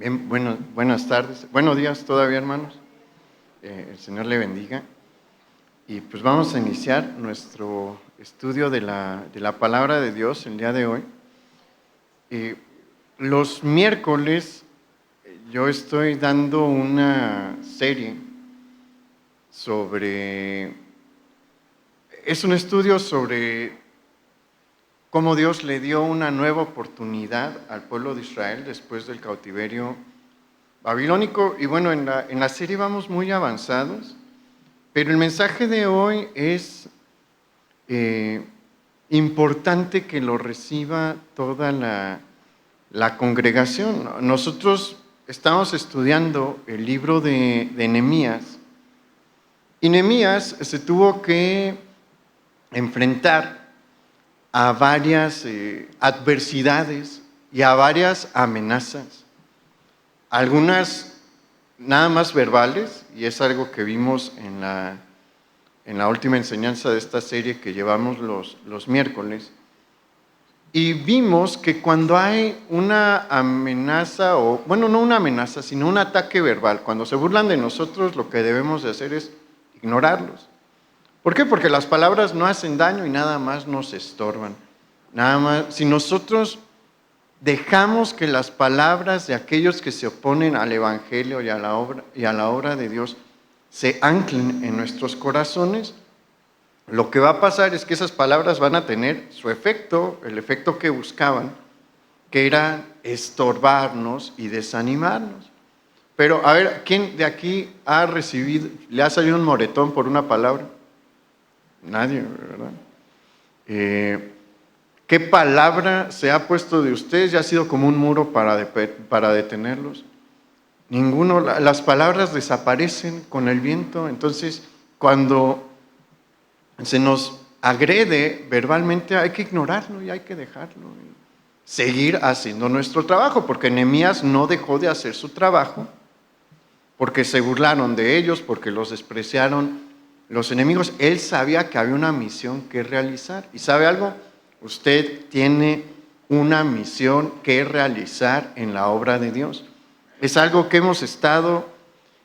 Bien, buenas tardes, buenos días todavía, hermanos. El Señor le bendiga. Y pues vamos a iniciar nuestro estudio de la palabra de Dios el día de hoy. Los miércoles yo estoy dando una serie es un estudio sobre cómo Dios le dio una nueva oportunidad al pueblo de Israel después del cautiverio babilónico. Y bueno, en la serie vamos muy avanzados, pero el mensaje de hoy es importante que lo reciba toda la congregación. Nosotros estamos estudiando el libro de Nehemías, y Nehemías se tuvo que enfrentar a varias adversidades y a varias amenazas. Algunas nada más verbales, y es algo que vimos en la última enseñanza de esta serie que llevamos los miércoles. Y vimos que cuando hay una amenaza, o bueno, no una amenaza, sino un ataque verbal, cuando se burlan de nosotros, lo que debemos de hacer es ignorarlos. ¿Por qué? Porque las palabras no hacen daño y nada más nos estorban. Nada más, si nosotros dejamos que las palabras de aquellos que se oponen al Evangelio y a la obra de Dios se anclen en nuestros corazones, lo que va a pasar es que esas palabras van a tener su efecto, el efecto que buscaban, que era estorbarnos y desanimarnos. Pero a ver, ¿quién de aquí le ha salido un moretón por una palabra? Nadie, ¿verdad? ¿Qué palabra se ha puesto de ustedes y ha sido como un muro para detenerlos? Ninguno. Las palabras desaparecen con el viento. Entonces, cuando se nos agrede verbalmente, hay que ignorarlo y hay que dejarlo y seguir haciendo nuestro trabajo, porque Nehemías no dejó de hacer su trabajo, porque se burlaron de ellos, porque los despreciaron los enemigos. Él sabía que había una misión que realizar. ¿Y sabe algo? Usted tiene una misión que realizar en la obra de Dios. Es algo que hemos estado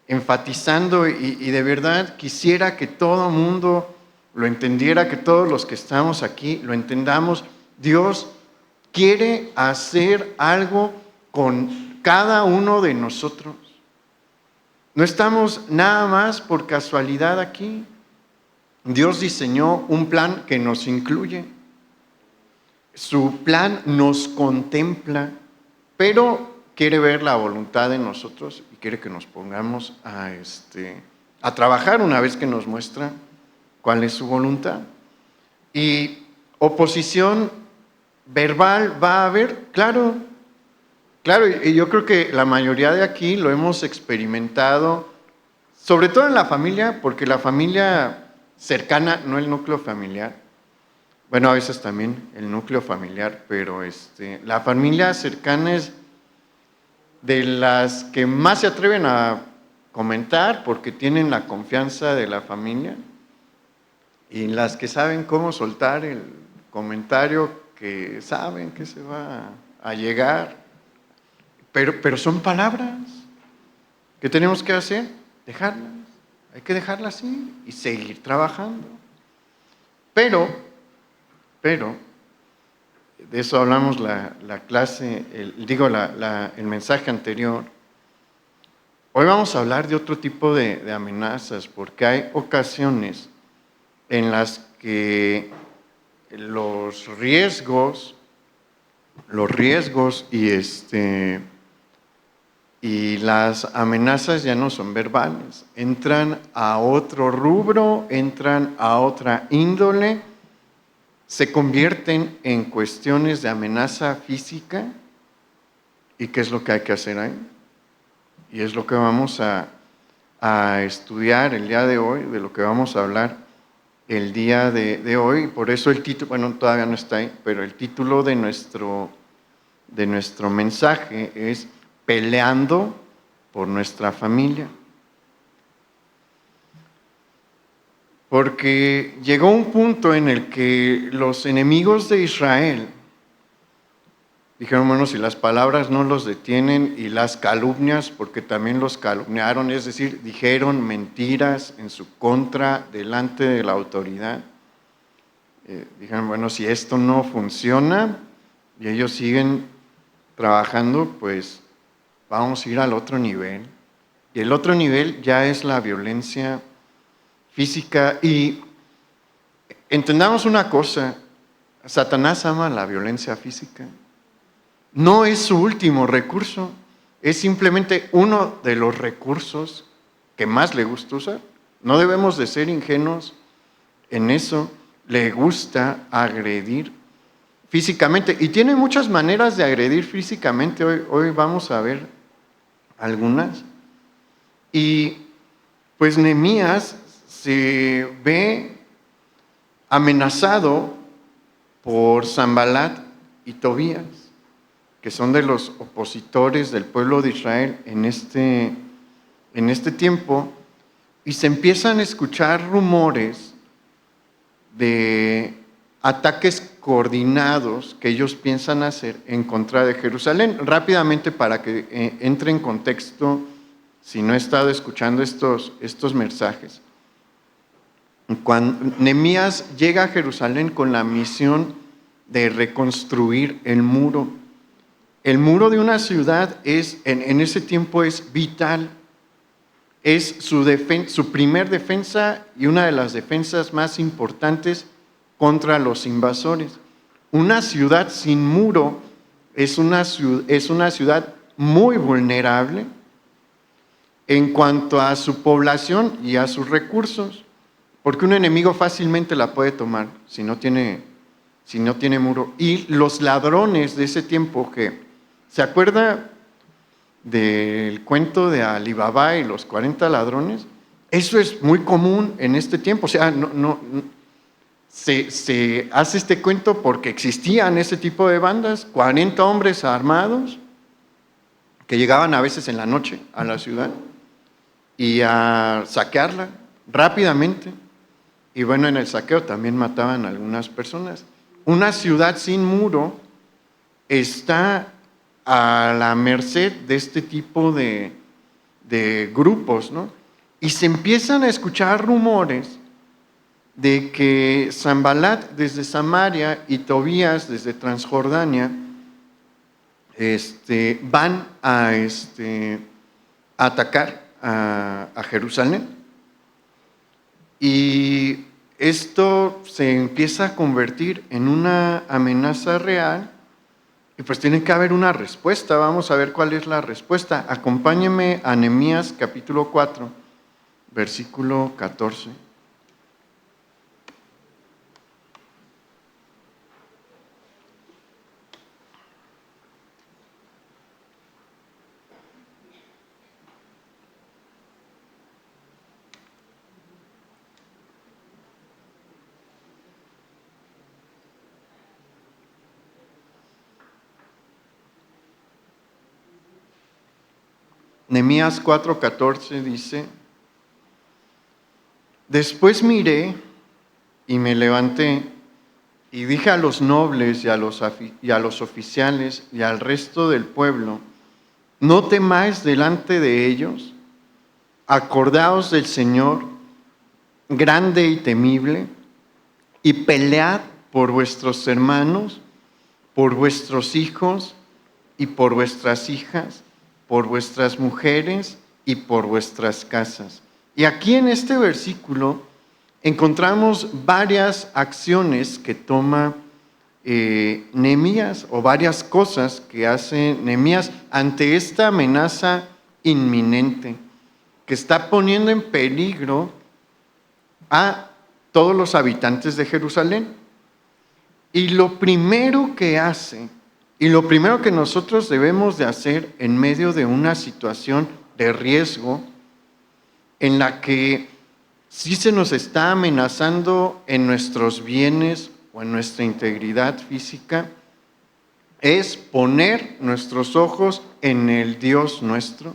enfatizando y de verdad quisiera que todo mundo lo entendiera, que todos los que estamos aquí lo entendamos. Dios quiere hacer algo con cada uno de nosotros. No estamos nada más por casualidad aquí. Dios diseñó un plan que nos incluye. Su plan nos contempla, pero quiere ver la voluntad de nosotros y quiere que nos pongamos a trabajar una vez que nos muestra cuál es su voluntad. Y oposición verbal va a haber, claro, y yo creo que la mayoría de aquí lo hemos experimentado, sobre todo en la familia, porque la familia cercana, no el núcleo familiar, bueno, a veces también el núcleo familiar, pero la familia cercana es de las que más se atreven a comentar porque tienen la confianza de la familia, y las que saben cómo soltar el comentario que saben que se va a llegar. Pero son palabras. ¿Qué tenemos que hacer? Dejarlas. Hay que dejarlas así y seguir trabajando. Pero, de eso hablamos la clase, el mensaje anterior. Hoy vamos a hablar de otro tipo de amenazas, porque hay ocasiones en las que los riesgos y las amenazas ya no son verbales, entran a otro rubro, entran a otra índole, se convierten en cuestiones de amenaza física. ¿Y qué es lo que hay que hacer ahí? Y es lo que vamos a estudiar el día de hoy, de lo que vamos a hablar el día de hoy. Por eso el título, bueno, todavía no está ahí, pero el título de nuestro mensaje es Peleando por nuestra familia. Porque llegó un punto en el que los enemigos de Israel Dijeron, bueno, si las palabras no los detienen y las calumnias, porque también los calumniaron, es decir, dijeron mentiras en su contra delante de la autoridad. Dijeron, bueno, si esto no funciona y ellos siguen trabajando, pues vamos a ir al otro nivel. Y el otro nivel ya es la violencia física. Y entendamos una cosa, Satanás ama la violencia física. No es su último recurso, es simplemente uno de los recursos que más le gusta usar. No debemos de ser ingenuos en eso. Le gusta agredir físicamente y tiene muchas maneras de agredir físicamente. Hoy vamos a ver algunas. Y pues Nehemías se ve amenazado por Sanbalat y Tobías, que son de los opositores del pueblo de Israel en este tiempo, y se empiezan a escuchar rumores de ataques coordinados que ellos piensan hacer en contra de Jerusalén. Rápidamente, para que entre en contexto, si no he estado escuchando estos mensajes. Cuando Nehemías llega a Jerusalén con la misión de reconstruir el muro. El muro de una ciudad en ese tiempo es vital. Es su primer defensa y una de las defensas más importantes contra los invasores. Una ciudad sin muro es una ciudad muy vulnerable en cuanto a su población y a sus recursos, porque un enemigo fácilmente la puede tomar si no tiene muro. Y los ladrones de ese tiempo, ¿se acuerda del cuento de Ali Baba y los 40 ladrones? Eso es muy común en este tiempo. O sea, se hace este cuento porque existían ese tipo de bandas, 40 hombres armados que llegaban a veces en la noche a la ciudad y a saquearla rápidamente. Y bueno, en el saqueo también mataban a algunas personas. Una ciudad sin muro está a la merced de este tipo de grupos, ¿no? Y se empiezan a escuchar rumores de que Sanbalat desde Samaria y Tobías desde Transjordania van a atacar a Jerusalén. Y esto se empieza a convertir en una amenaza real y pues tiene que haber una respuesta. Vamos a ver cuál es la respuesta. Acompáñenme a Nehemías capítulo 4, versículo 14. Nehemías 4:14 dice: Después miré y me levanté y dije a los nobles y a los oficiales y al resto del pueblo: no temáis delante de ellos, acordaos del Señor, grande y temible, y pelead por vuestros hermanos, por vuestros hijos y por vuestras hijas, por vuestras mujeres y por vuestras casas. Y aquí en este versículo encontramos varias acciones que toma Nehemías, o varias cosas que hace Nehemías ante esta amenaza inminente que está poniendo en peligro a todos los habitantes de Jerusalén. Y lo primero que hace, y lo primero que nosotros debemos de hacer en medio de una situación de riesgo en la que sí se nos está amenazando en nuestros bienes o en nuestra integridad física, es poner nuestros ojos en el Dios nuestro.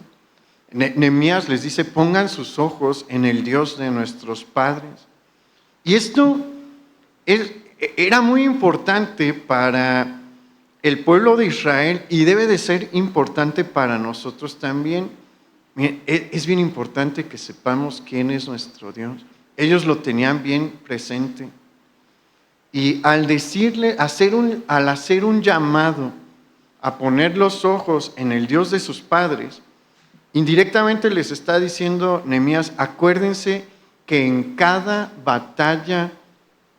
Nehemías les dice: pongan sus ojos en el Dios de nuestros padres. Y esto era muy importante para el pueblo de Israel, y debe de ser importante para nosotros también. Miren, es bien importante que sepamos quién es nuestro Dios. Ellos lo tenían bien presente. Y al hacer un llamado a poner los ojos en el Dios de sus padres, indirectamente les está diciendo Nehemías: acuérdense que en cada batalla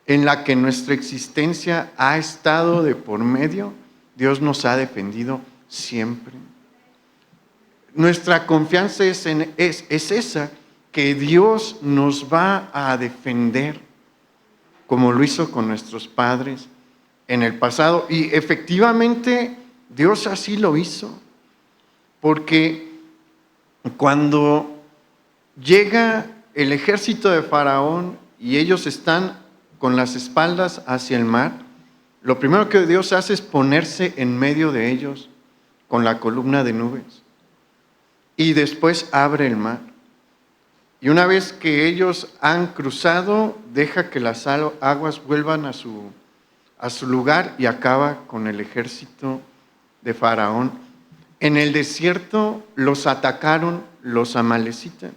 en la que nuestra existencia ha estado de por medio, Dios nos ha defendido siempre. Nuestra confianza es esa, que Dios nos va a defender, como lo hizo con nuestros padres en el pasado. Y efectivamente Dios así lo hizo, porque cuando llega el ejército de Faraón y ellos están con las espaldas hacia el mar, lo primero que Dios hace es ponerse en medio de ellos con la columna de nubes, y después abre el mar. Y una vez que ellos han cruzado, deja que las aguas vuelvan a su lugar y acaba con el ejército de Faraón. En el desierto los atacaron los amalecitas.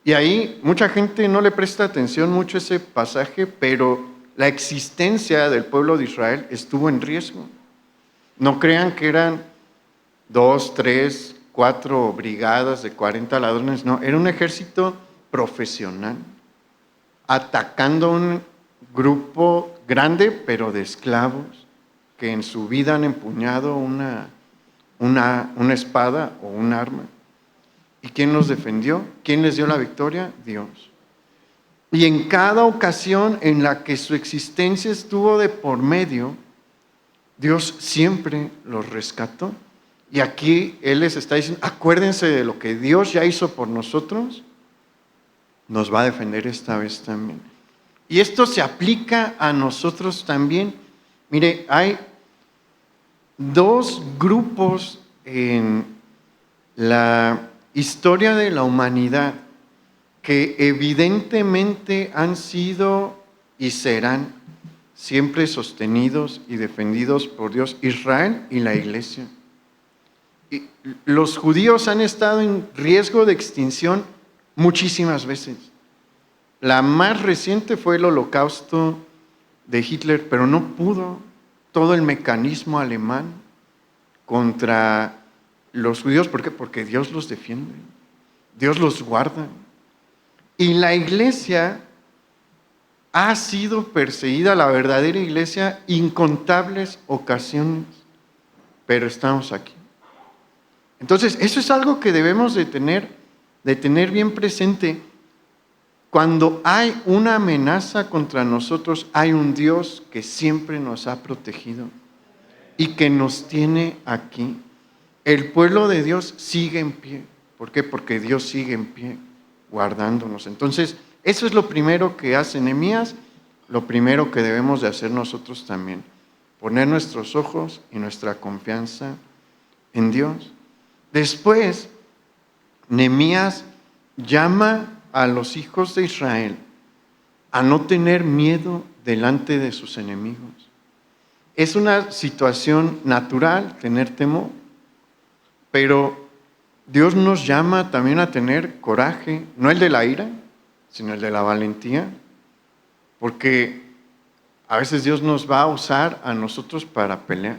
Y ahí mucha gente no le presta atención mucho a ese pasaje, pero la existencia del pueblo de Israel estuvo en riesgo. No crean que eran 2, 3, 4 brigadas de 40 ladrones, no, era un ejército profesional, atacando un grupo grande, pero de esclavos, que en su vida han empuñado una espada o un arma. ¿Y quién los defendió? ¿Quién les dio la victoria? Dios. Y en cada ocasión en la que su existencia estuvo de por medio, Dios siempre los rescató. Y aquí Él les está diciendo: acuérdense de lo que Dios ya hizo por nosotros, nos va a defender esta vez también. Y esto se aplica a nosotros también. Mire, hay dos grupos en la historia de la humanidad que evidentemente han sido y serán siempre sostenidos y defendidos por Dios: Israel y la iglesia. Y los judíos han estado en riesgo de extinción muchísimas veces. La más reciente fue el holocausto de Hitler, pero no pudo todo el mecanismo alemán contra los judíos. ¿Por qué? Porque Dios los defiende, Dios los guarda. Y la iglesia ha sido perseguida, la verdadera iglesia, incontables ocasiones, pero estamos aquí. Entonces, eso es algo que debemos de tener bien presente. Cuando hay una amenaza contra nosotros, hay un Dios que siempre nos ha protegido y que nos tiene aquí. El pueblo de Dios sigue en pie. ¿Por qué? Porque Dios sigue en pie, guardándonos. Entonces, eso es lo primero que hace Nehemías, lo primero que debemos de hacer nosotros también: poner nuestros ojos y nuestra confianza en Dios. Después, Nehemías llama a los hijos de Israel a no tener miedo delante de sus enemigos. Es una situación natural tener temor, pero Dios nos llama también a tener coraje, no el de la ira, sino el de la valentía, porque a veces Dios nos va a usar a nosotros para pelear.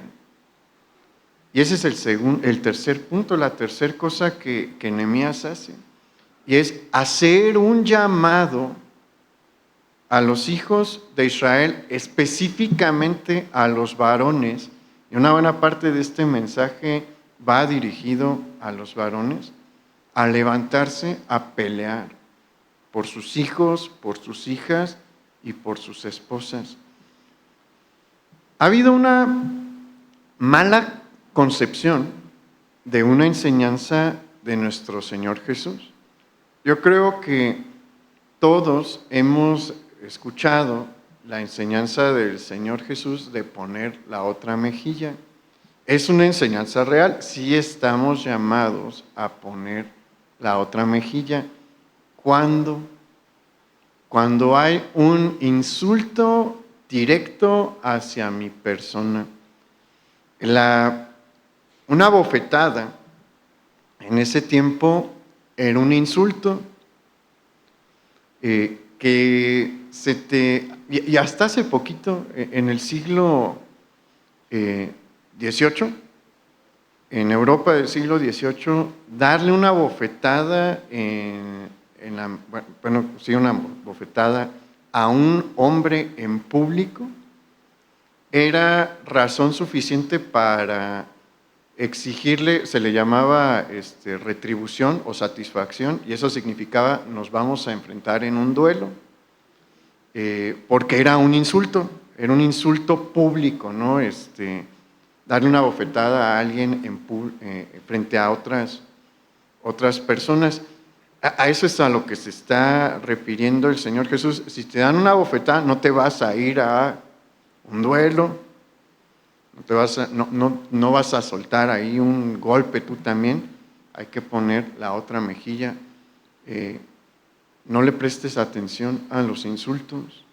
Y ese es el tercer punto, la tercera cosa que Nehemías hace, y es hacer un llamado a los hijos de Israel, específicamente a los varones. Y una buena parte de este mensaje va dirigido a los varones, a levantarse a pelear por sus hijos, por sus hijas y por sus esposas. Ha habido una mala concepción de una enseñanza de nuestro Señor Jesús. Yo creo que todos hemos escuchado la enseñanza del Señor Jesús de poner la otra mejilla. Es una enseñanza real. Sí estamos llamados a poner la otra mejilla. ¿Cuándo? Cuando hay un insulto directo hacia mi persona. Una bofetada en ese tiempo era un insulto y hasta hace poquito, en el siglo XVIII, en Europa del siglo XVIII, darle una bofetada una bofetada a un hombre en público era razón suficiente para exigirle, se le llamaba retribución o satisfacción, y eso significaba nos vamos a enfrentar en un duelo, porque era un insulto público, ¿no? Darle una bofetada a alguien frente a otras personas. A eso es a lo que se está refiriendo el Señor Jesús. Si te dan una bofetada, no te vas a ir a un duelo, no vas a soltar ahí un golpe tú también. Hay que poner la otra mejilla. No le prestes atención a los insultos.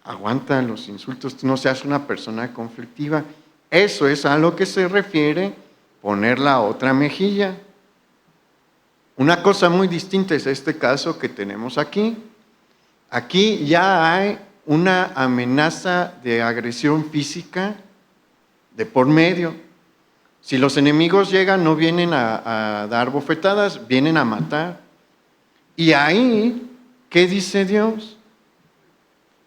Aguanta los insultos, tú no seas una persona conflictiva. Eso es a lo que se refiere poner la otra mejilla. Una cosa muy distinta es este caso que tenemos aquí. Aquí ya hay una amenaza de agresión física de por medio. Si los enemigos llegan, no vienen a dar bofetadas, vienen a matar. Y ahí, ¿qué dice Dios?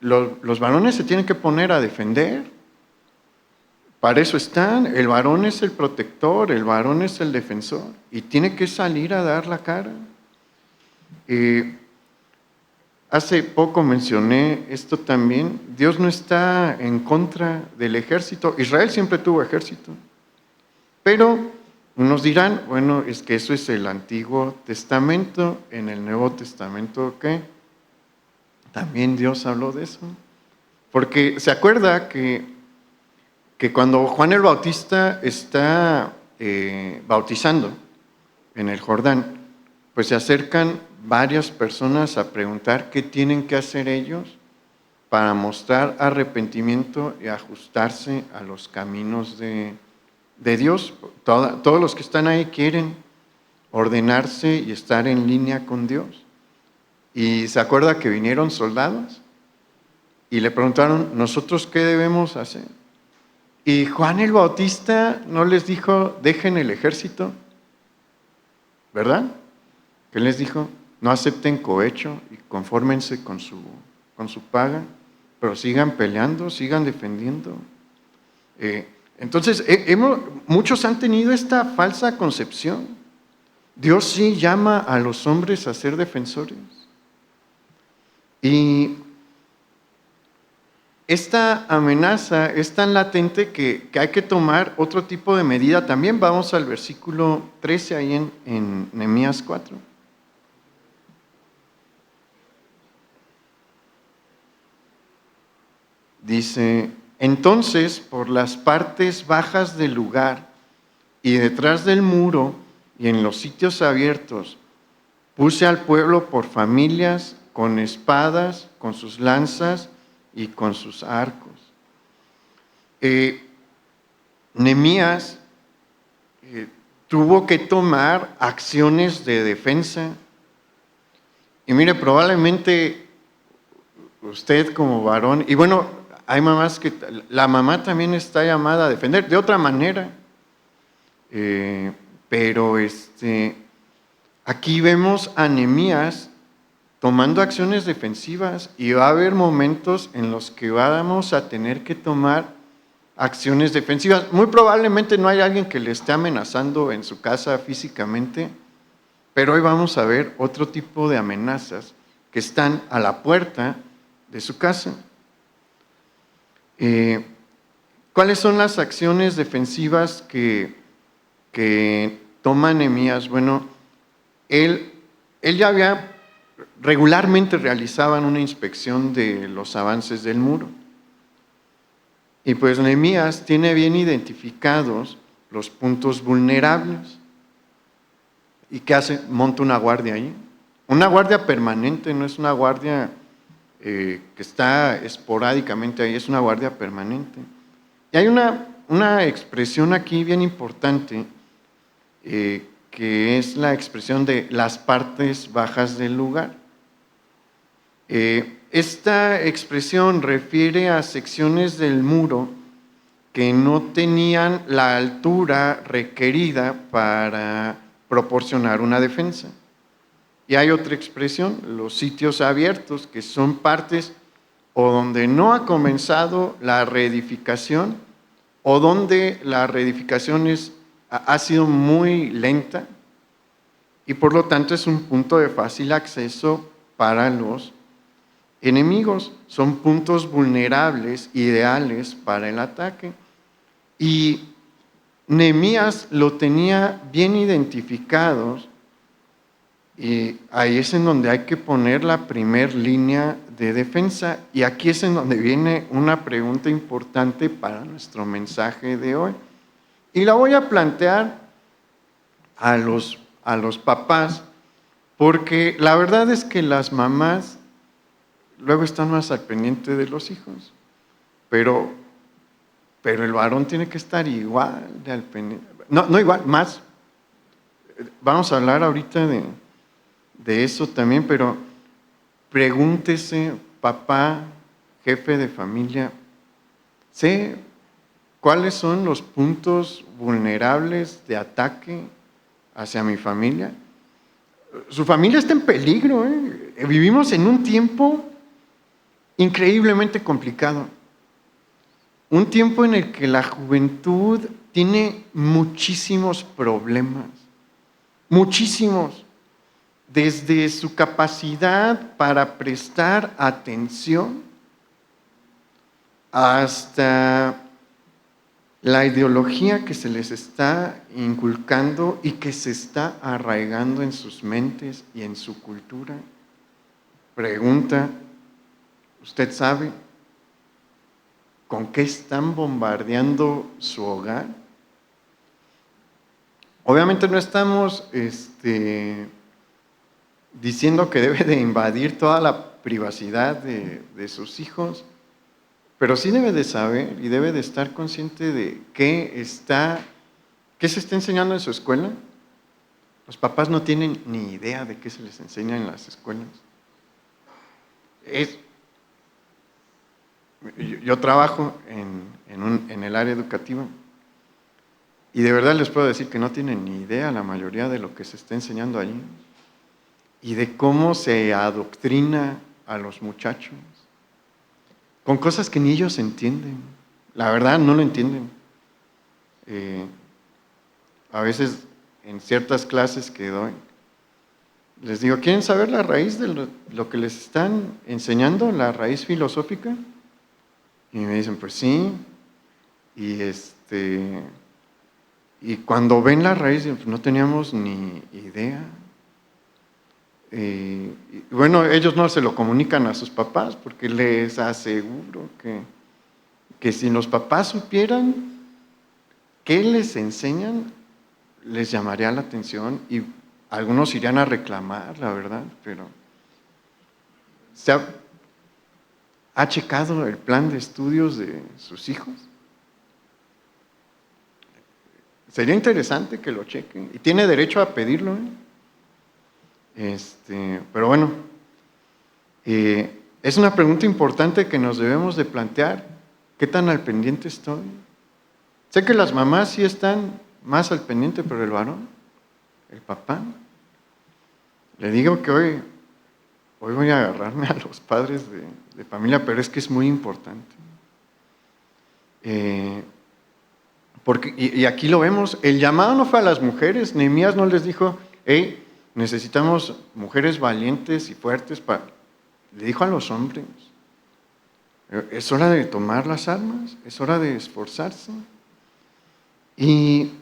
Los varones se tienen que poner a defender. Para eso están. El varón es el protector, el varón es el defensor y tiene que salir a dar la cara. Hace poco mencioné esto también. Dios no está en contra del ejército. Israel siempre tuvo ejército. Pero nos dirán, bueno, es que eso es el Antiguo Testamento. En el Nuevo Testamento, ¿qué? También Dios habló de eso. Porque se acuerda que cuando Juan el Bautista está bautizando en el Jordán, pues se acercan varias personas a preguntar qué tienen que hacer ellos para mostrar arrepentimiento y ajustarse a los caminos de Dios. Todos los que están ahí quieren ordenarse y estar en línea con Dios. Y se acuerda que vinieron soldados y le preguntaron, ¿nosotros qué debemos hacer? Y Juan el Bautista no les dijo, dejen el ejército, ¿verdad? ¿Qué les dijo? No acepten cohecho y confórmense con su paga, pero sigan peleando, sigan defendiendo. Entonces, muchos han tenido esta falsa concepción. Dios sí llama a los hombres a ser defensores. Y esta amenaza es tan latente que hay que tomar otro tipo de medida también. Vamos al versículo 13 ahí en Nehemías 4. Dice, entonces por las partes bajas del lugar y detrás del muro y en los sitios abiertos puse al pueblo por familias, con espadas, con sus lanzas y con sus arcos. Nehemías tuvo que tomar acciones de defensa. Y mire, probablemente usted como varón, y bueno, hay mamás que, la mamá también está llamada a defender de otra manera, pero aquí vemos a Nehemías tomando acciones defensivas y va a haber momentos en los que vamos a tener que tomar acciones defensivas. Muy probablemente no hay alguien que le esté amenazando en su casa físicamente, pero hoy vamos a ver otro tipo de amenazas que están a la puerta de su casa. ¿Cuáles son las acciones defensivas que toma Nehemías? Bueno, él ya regularmente realizaban una inspección de los avances del muro. Y pues Nehemías tiene bien identificados los puntos vulnerables. ¿Y qué hace? Monta una guardia ahí. Una guardia permanente, no es una guardia que está esporádicamente ahí, es una guardia permanente. Y hay una expresión aquí bien importante, que es la expresión de las partes bajas del lugar. Esta expresión refiere a secciones del muro que no tenían la altura requerida para proporcionar una defensa. Y hay otra expresión, los sitios abiertos, que son partes o donde no ha comenzado la reedificación o donde la reedificación ha sido muy lenta y por lo tanto es un punto de fácil acceso para los enemigos. Son puntos vulnerables, ideales para el ataque. Y Nehemías lo tenía bien identificado y ahí es en donde hay que poner la primer línea de defensa. Y aquí es en donde viene una pregunta importante para nuestro mensaje de hoy. Y la voy a plantear a los papás, porque la verdad es que las mamás luego están más al pendiente de los hijos, pero el varón tiene que estar igual de al pendiente. No igual, más. Vamos a hablar ahorita de eso también, pero pregúntese, papá, jefe de familia, ¿sé cuáles son los puntos vulnerables de ataque hacia mi familia? Su familia está en peligro, ¿eh? Vivimos en un tiempo increíblemente complicado. Un tiempo en el que la juventud tiene muchísimos problemas, muchísimos, desde su capacidad para prestar atención hasta la ideología que se les está inculcando y que se está arraigando en sus mentes y en su cultura. Pregunta, ¿usted sabe con qué están bombardeando su hogar? Obviamente no estamos diciendo que debe de invadir toda la privacidad de sus hijos, pero sí debe de saber y debe de estar consciente de qué se está enseñando en su escuela. Los papás no tienen ni idea de qué se les enseña en las escuelas. Yo trabajo en el área educativa y de verdad les puedo decir que no tienen ni idea la mayoría de lo que se está enseñando allí y de cómo se adoctrina a los muchachos con cosas que ni ellos entienden. La verdad no lo entienden. A veces en ciertas clases que doy, les digo, ¿quieren saber la raíz de lo que les están enseñando, la raíz filosófica? Y me dicen, pues sí. Y cuando ven la raíz, pues no teníamos ni idea. Y bueno, ellos no se lo comunican a sus papás, porque les aseguro que si los papás supieran qué les enseñan, les llamaría la atención y algunos irían a reclamar, la verdad, pero ¿ha checado el plan de estudios de sus hijos? Sería interesante que lo chequen y tiene derecho a pedirlo, pero bueno, es una pregunta importante que nos debemos de plantear. ¿Qué tan al pendiente estoy? Sé que las mamás sí están más al pendiente, pero el varón, el papá, le digo que hoy voy a agarrarme a los padres de familia, pero es que es muy importante. Y aquí lo vemos, el llamado no fue a las mujeres, Nehemías no les dijo, hey, necesitamos mujeres valientes y fuertes, le dijo a los hombres, es hora de tomar las armas, es hora de esforzarse. Y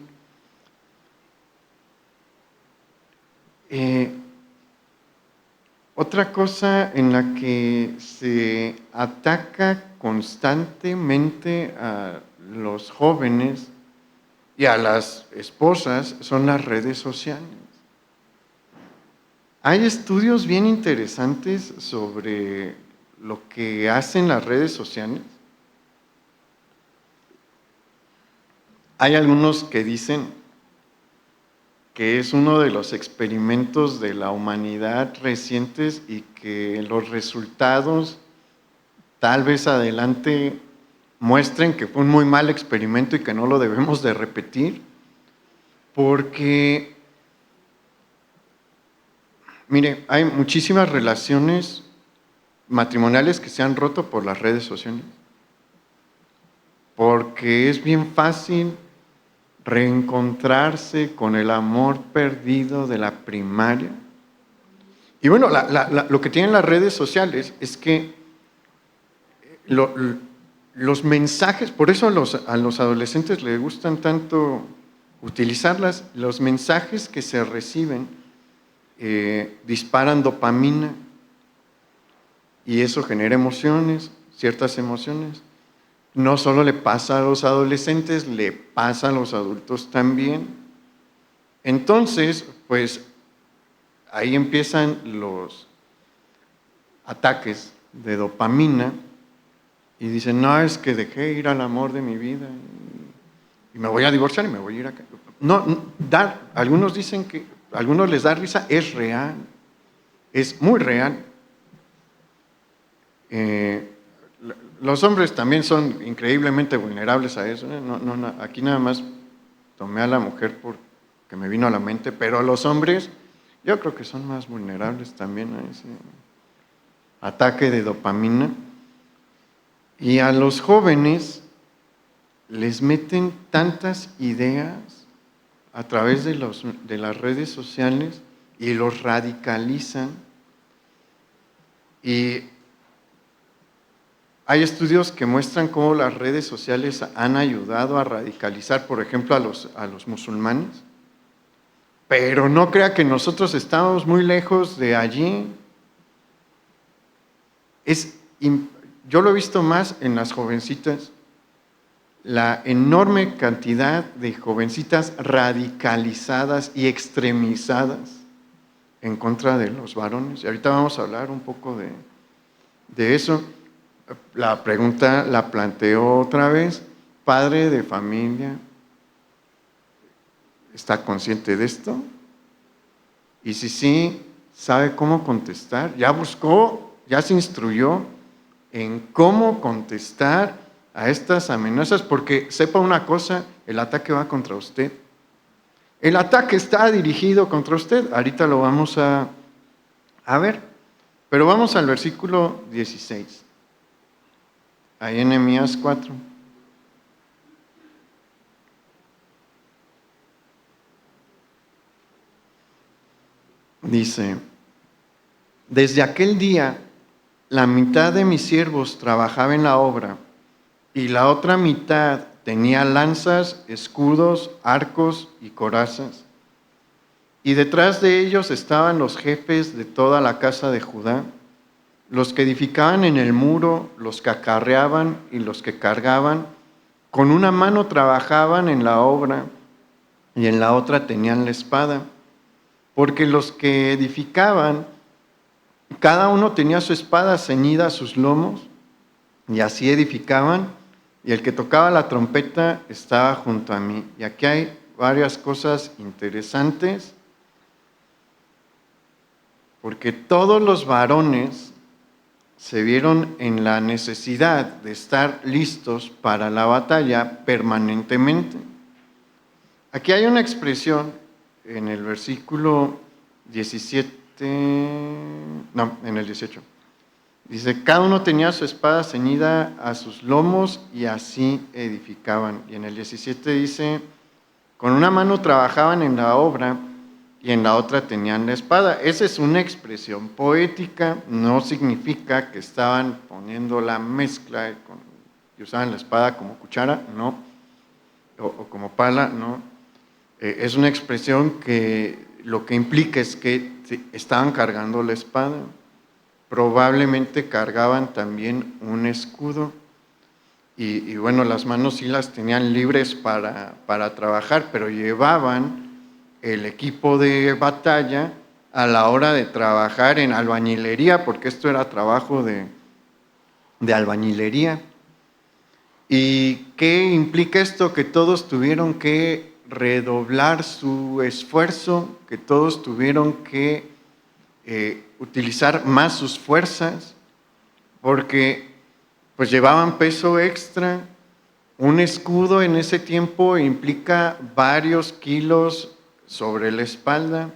otra cosa en la que se ataca constantemente a los jóvenes y a las esposas son las redes sociales. Hay estudios bien interesantes sobre lo que hacen las redes sociales. Hay algunos que dicen que es uno de los experimentos de la humanidad recientes y que los resultados tal vez adelante muestren que fue un muy mal experimento y que no lo debemos de repetir, porque, mire, hay muchísimas relaciones matrimoniales que se han roto por las redes sociales, porque es bien fácil reencontrarse con el amor perdido de la primaria. Y bueno, lo que tienen las redes sociales es que los mensajes, por eso a los adolescentes les gustan tanto utilizarlas, los mensajes que se reciben disparan dopamina y eso genera emociones, ciertas emociones. No solo le pasa a los adolescentes, le pasa a los adultos también. Entonces, pues ahí empiezan los ataques de dopamina y dicen, no, es que dejé ir al amor de mi vida y me voy a divorciar y me voy a ir acá. No, algunos dicen que, a algunos les da risa, es real, es muy real. Los hombres también son increíblemente vulnerables a eso. Aquí nada más tomé a la mujer porque me vino a la mente, pero a los hombres yo creo que son más vulnerables también a ese ataque de dopamina. Y a los jóvenes les meten tantas ideas a través de las redes sociales y los radicalizan. Y hay estudios que muestran cómo las redes sociales han ayudado a radicalizar, por ejemplo, a los musulmanes, pero no crea que nosotros estamos muy lejos de allí. Yo lo he visto más en las jovencitas, la enorme cantidad de jovencitas radicalizadas y extremizadas en contra de los varones. Y ahorita vamos a hablar un poco de eso. La pregunta la planteo otra vez. ¿Padre de familia está consciente de esto? Y si sí, ¿sabe cómo contestar? ¿Ya buscó, ya se instruyó en cómo contestar a estas amenazas? Porque sepa una cosa, el ataque va contra usted. El ataque está dirigido contra usted. Ahorita lo vamos a ver. Pero vamos al versículo 16. Ahí en Nehemías 4. Dice, desde aquel día la mitad de mis siervos trabajaba en la obra y la otra mitad tenía lanzas, escudos, arcos y corazas. Y detrás de ellos estaban los jefes de toda la casa de Judá, los que edificaban en el muro, los que acarreaban y los que cargaban. Con una mano trabajaban en la obra y en la otra tenían la espada. Porque los que edificaban, cada uno tenía su espada ceñida a sus lomos y así edificaban. Y el que tocaba la trompeta estaba junto a mí. Y aquí hay varias cosas interesantes, porque todos los varones se vieron en la necesidad de estar listos para la batalla permanentemente. Aquí hay una expresión en el versículo 17, no, en el 18. Dice, cada uno tenía su espada ceñida a sus lomos y así edificaban. Y en el 17 dice, con una mano trabajaban en la obra y en la otra tenían la espada. Esa es una expresión poética, no significa que estaban poniendo la mezcla, que usaban la espada como cuchara, no, o como pala, no. Es una expresión que lo que implica es que estaban cargando la espada. Probablemente cargaban también un escudo. Y bueno, las manos sí las tenían libres para trabajar, pero llevaban el equipo de batalla a la hora de trabajar en albañilería, porque esto era trabajo de albañilería. ¿Y qué implica esto? Que todos tuvieron que redoblar su esfuerzo, que todos tuvieron que utilizar más sus fuerzas, porque pues llevaban peso extra. Un escudo en ese tiempo implica varios kilos sobre la espalda.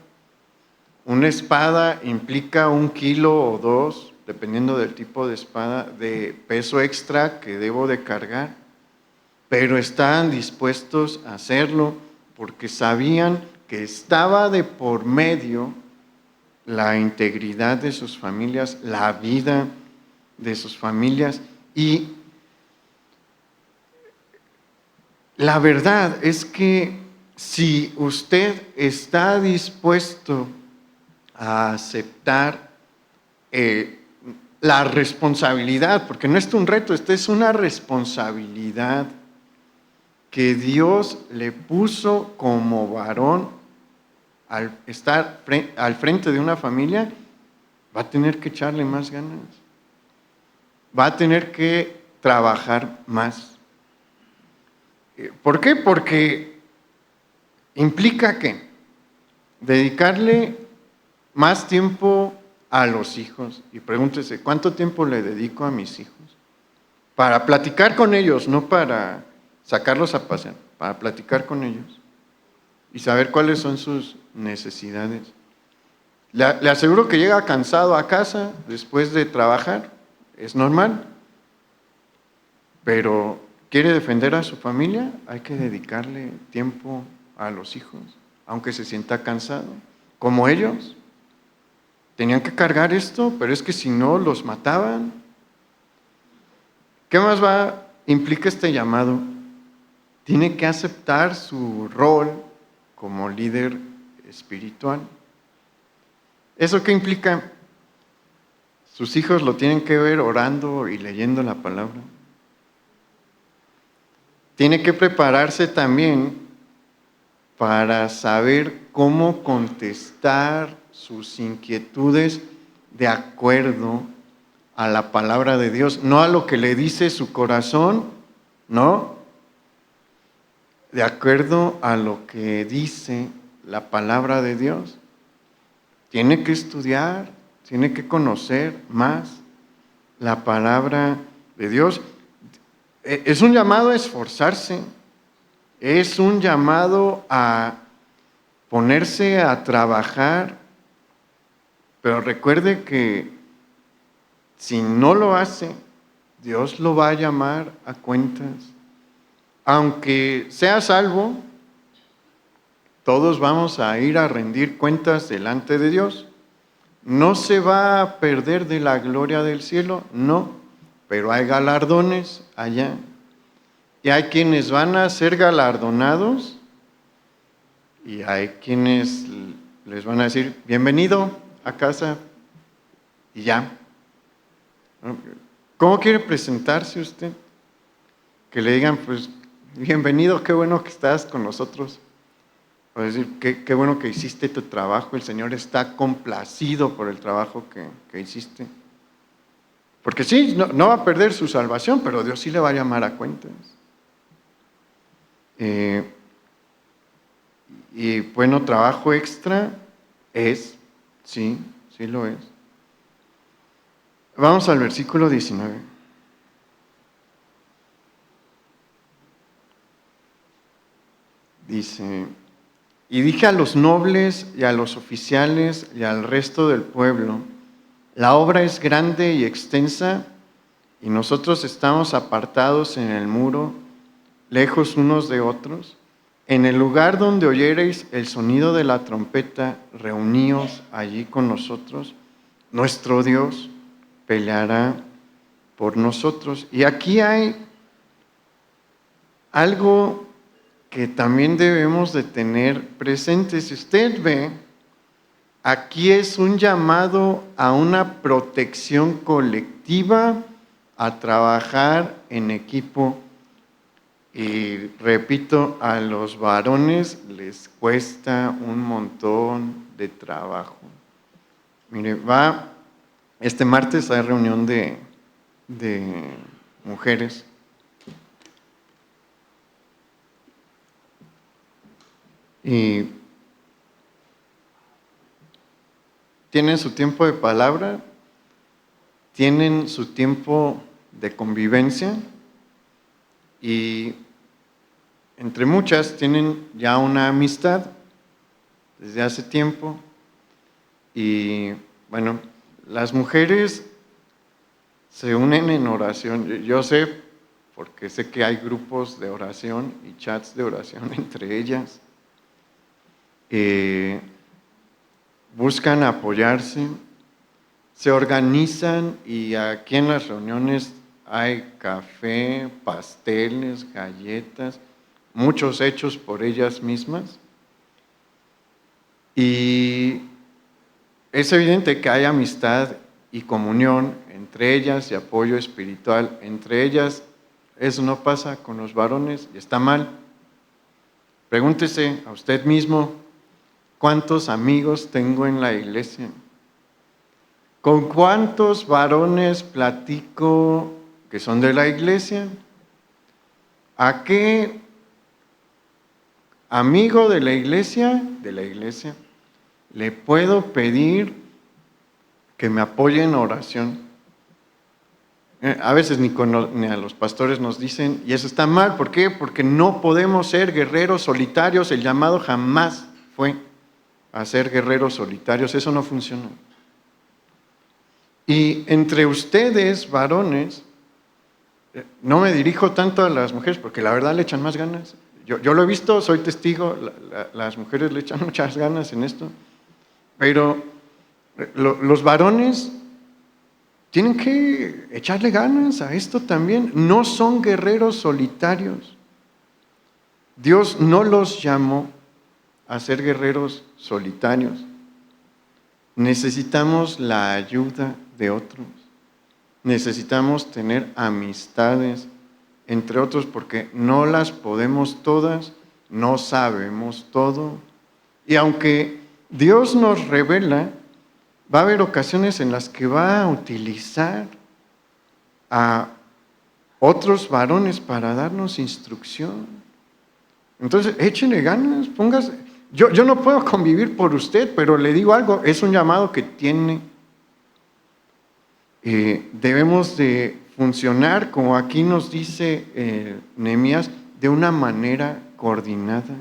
Una espada implica 1 kilo o 2, dependiendo del tipo de espada, de peso extra que debo de cargar. Pero estaban dispuestos a hacerlo porque sabían que estaba de por medio la integridad de sus familias, la vida de sus familias. Y la verdad es que si usted está dispuesto a aceptar la responsabilidad, porque no es un reto, esta es una responsabilidad que Dios le puso como varón al estar al frente de una familia, va a tener que echarle más ganas, va a tener que trabajar más. ¿Por qué? Porque implica que dedicarle más tiempo a los hijos. Y pregúntese, ¿cuánto tiempo le dedico a mis hijos? Para platicar con ellos, no para sacarlos a pasear, para platicar con ellos y saber cuáles son sus necesidades. Le aseguro que llega cansado a casa después de trabajar, es normal, pero quiere defender a su familia, hay que dedicarle tiempo a los hijos, aunque se sienta cansado, como ellos. Tenían que cargar esto, pero es que si no, los mataban. ¿Qué más implica este llamado? Tiene que aceptar su rol como líder espiritual. ¿Eso qué implica? Sus hijos lo tienen que ver orando y leyendo la palabra. Tiene que prepararse también para saber cómo contestar sus inquietudes de acuerdo a la palabra de Dios, no a lo que le dice su corazón, no, de acuerdo a lo que dice la palabra de Dios. Tiene que estudiar, tiene que conocer más la palabra de Dios. Es un llamado a esforzarse, es un llamado a ponerse a trabajar, pero recuerde que si no lo hace, Dios lo va a llamar a cuentas. Aunque sea salvo, todos vamos a ir a rendir cuentas delante de Dios. No se va a perder de la gloria del cielo, no, pero hay galardones allá. Y hay quienes van a ser galardonados y hay quienes les van a decir, bienvenido a casa y ya. ¿Cómo quiere presentarse usted? Que le digan, pues, bienvenido, qué bueno que estás con nosotros. O decir, qué bueno que hiciste tu trabajo, el Señor está complacido por el trabajo que hiciste. Porque sí, no va a perder su salvación, pero Dios sí le va a llamar a cuentas. Y bueno, trabajo extra sí lo es. Vamos al versículo 19. Dice, y dije a los nobles y a los oficiales y al resto del pueblo, la obra es grande y extensa y nosotros estamos apartados en el muro, lejos unos de otros. En el lugar donde oyereis el sonido de la trompeta, reuníos allí con nosotros. Nuestro Dios peleará por nosotros. Y aquí hay algo que también debemos de tener presente. Si usted ve, aquí es un llamado a una protección colectiva, a trabajar en equipo. Y repito, a los varones les cuesta un montón de trabajo. Mire, este martes hay reunión de mujeres y tienen su tiempo de palabra, tienen su tiempo de convivencia y entre muchas tienen ya una amistad desde hace tiempo. Y bueno, las mujeres se unen en oración. Yo sé, porque sé que hay grupos de oración y chats de oración entre ellas. Buscan apoyarse, se organizan y aquí en las reuniones hay café, pasteles, galletas, muchos hechos por ellas mismas. Y es evidente que hay amistad y comunión entre ellas y apoyo espiritual entre ellas. Eso no pasa con los varones y está mal. Pregúntese a usted mismo, ¿cuántos amigos tengo en la iglesia? ¿Con cuántos varones platico que son de la iglesia? ¿A qué amigo de la iglesia, le puedo pedir que me apoye en oración? A veces ni a los pastores nos dicen, y eso está mal. ¿Por qué? Porque no podemos ser guerreros solitarios. El llamado jamás fue a ser guerreros solitarios. Eso no funciona. Y entre ustedes, varones, no me dirijo tanto a las mujeres, porque la verdad le echan más ganas. Yo lo he visto, soy testigo, las mujeres le echan muchas ganas en esto, pero los varones tienen que echarle ganas a esto también. No son guerreros solitarios. Dios no los llamó a ser guerreros solitarios. Necesitamos la ayuda de otros. Necesitamos tener amistades entre otros porque no las podemos todas, no sabemos todo. Y aunque Dios nos revela, va a haber ocasiones en las que va a utilizar a otros varones para darnos instrucción. Entonces, échele ganas, póngase. Yo no puedo convivir por usted, pero le digo algo, es un llamado que tiene. Debemos de funcionar, como aquí nos dice Nehemías, de una manera coordinada.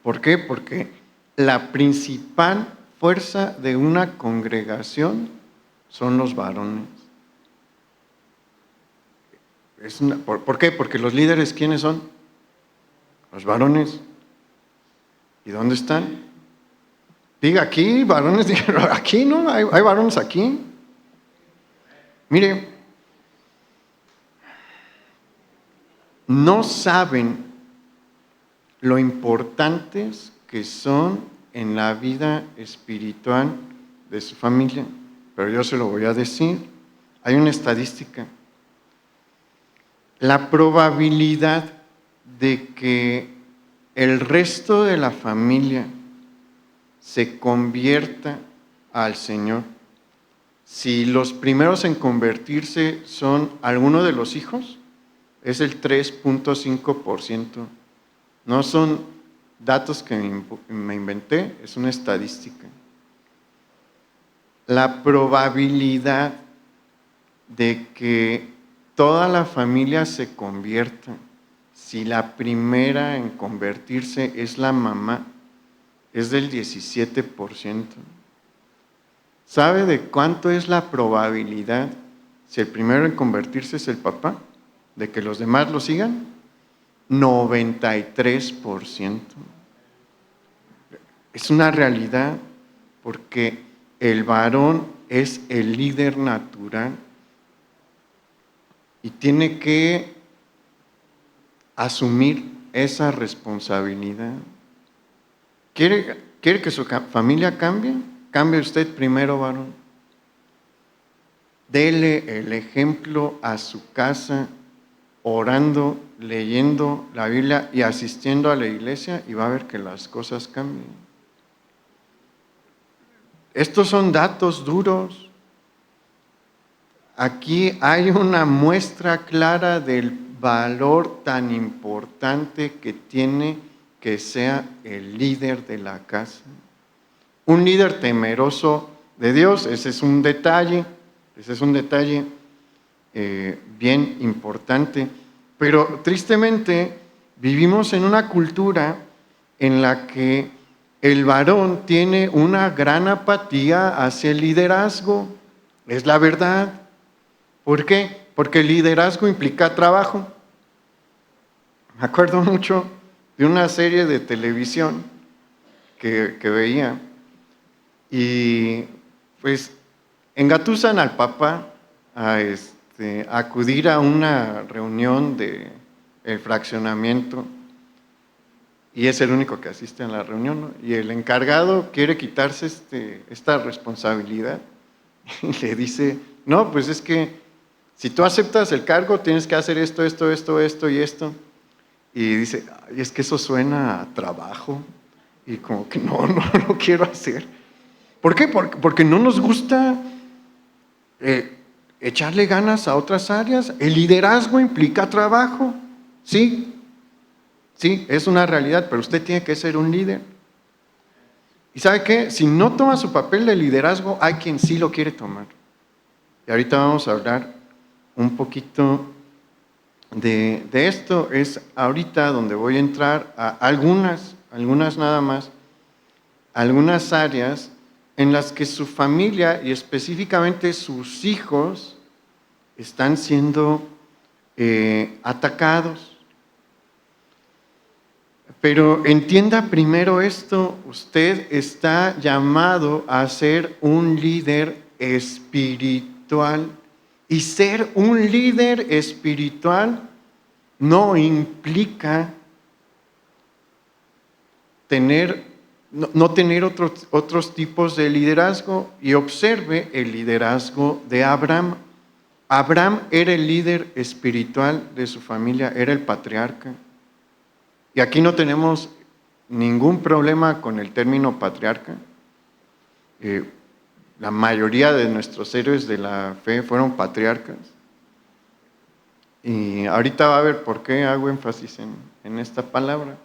¿Por qué? Porque la principal fuerza de una congregación son los varones. ¿Por qué? Porque los líderes, ¿quiénes son? Los varones. ¿Y dónde están? Diga aquí, varones, diga, aquí no, hay varones aquí. Mire, no saben lo importantes que son en la vida espiritual de su familia, pero yo se lo voy a decir. Hay una estadística. La probabilidad de que el resto de la familia se convierta al Señor, si los primeros en convertirse son alguno de los hijos, es el 3.5%. No son datos que me inventé, es una estadística. La probabilidad de que toda la familia se convierta, si la primera en convertirse es la mamá, es del 17%. ¿Sabe de cuánto es la probabilidad, si el primero en convertirse es el papá, de que los demás lo sigan? 93%. Es una realidad, porque el varón es el líder natural y tiene que asumir esa responsabilidad. ¿Quiere que su familia cambie? Cambie usted primero, varón. Dele el ejemplo a su casa, orando, leyendo la Biblia y asistiendo a la iglesia, y va a ver que las cosas cambian. Estos son datos duros. Aquí hay una muestra clara del valor tan importante que tiene que sea el líder de la casa. Un líder temeroso de Dios, ese es un detalle bien importante. Pero tristemente vivimos en una cultura en la que el varón tiene una gran apatía hacia el liderazgo. Es la verdad. ¿Por qué? Porque el liderazgo implica trabajo. Me acuerdo mucho de una serie de televisión que veía y pues engatusan al papá a acudir a una reunión del fraccionamiento y es el único que asiste a la reunión, ¿no? Y el encargado quiere quitarse esta responsabilidad y le dice, no, pues es que si tú aceptas el cargo tienes que hacer esto y esto. Y dice, ay, es que eso suena a trabajo y como que no lo quiero hacer. ¿Por qué? Porque no nos gusta echarle ganas a otras áreas. El liderazgo implica trabajo, sí, es una realidad, pero usted tiene que ser un líder. ¿Y sabe qué? Si no toma su papel de liderazgo, hay quien sí lo quiere tomar. Y ahorita vamos a hablar un poquito de esto. Es ahorita donde voy a entrar a algunas nada más, algunas áreas en las que su familia y específicamente sus hijos están siendo atacados. Pero entienda primero esto, usted está llamado a ser un líder espiritual. Y ser un líder espiritual no implica no tener otros tipos de liderazgo. Y observe el liderazgo de Abraham. Abraham era el líder espiritual de su familia, era el patriarca. Y aquí no tenemos ningún problema con el término patriarca. La mayoría de nuestros héroes de la fe fueron patriarcas. Y ahorita va a ver por qué hago énfasis en esta palabra.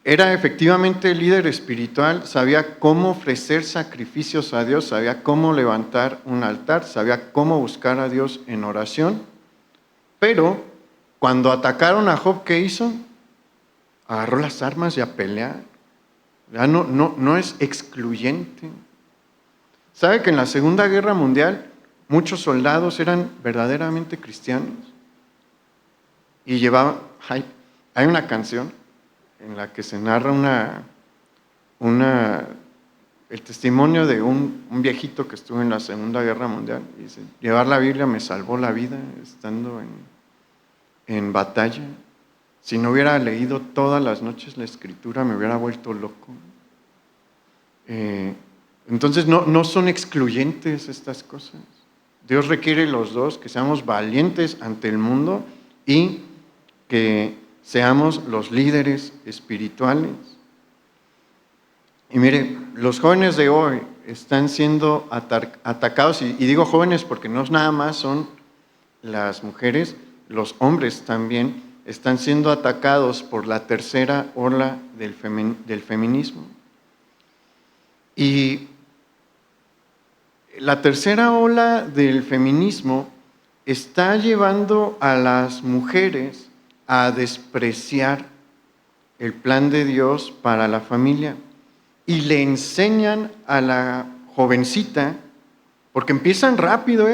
Era efectivamente líder espiritual, sabía cómo ofrecer sacrificios a Dios, sabía cómo levantar un altar, sabía cómo buscar a Dios en oración, pero cuando atacaron a Job, ¿qué hizo? Agarró las armas y a pelear. Ya no es excluyente. ¿Sabe que en la Segunda Guerra Mundial muchos soldados eran verdaderamente cristianos? Y hay una canción en la que se narra el testimonio de un viejito que estuvo en la Segunda Guerra Mundial. Y dice, llevar la Biblia me salvó la vida estando en batalla. Si no hubiera leído todas las noches la Escritura, me hubiera vuelto loco. Entonces no son excluyentes estas cosas. Dios requiere los dos, que seamos valientes ante el mundo y que seamos los líderes espirituales. Y mire, los jóvenes de hoy están siendo atacados, y digo jóvenes porque no nada más son las mujeres, los hombres también están siendo atacados por la tercera ola del feminismo. Y la tercera ola del feminismo está llevando a las mujeres a despreciar el plan de Dios para la familia y le enseñan a la jovencita, porque empiezan rápido,